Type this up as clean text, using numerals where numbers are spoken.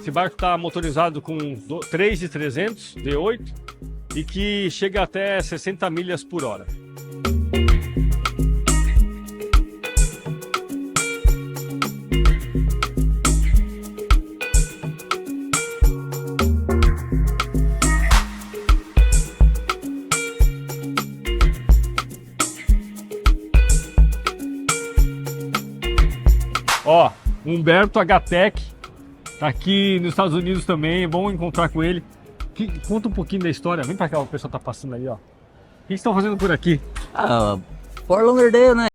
Esse barco está motorizado com 3 de 300 V8 e que chega até 60 milhas por hora. Ó, Humberto H-Tech, tá aqui nos Estados Unidos também, é bom encontrar com ele. Conta um pouquinho da história, vem pra cá, o pessoal tá passando aí, ó. O que vocês estão fazendo por aqui? Ah, Fort Lauderdale, né?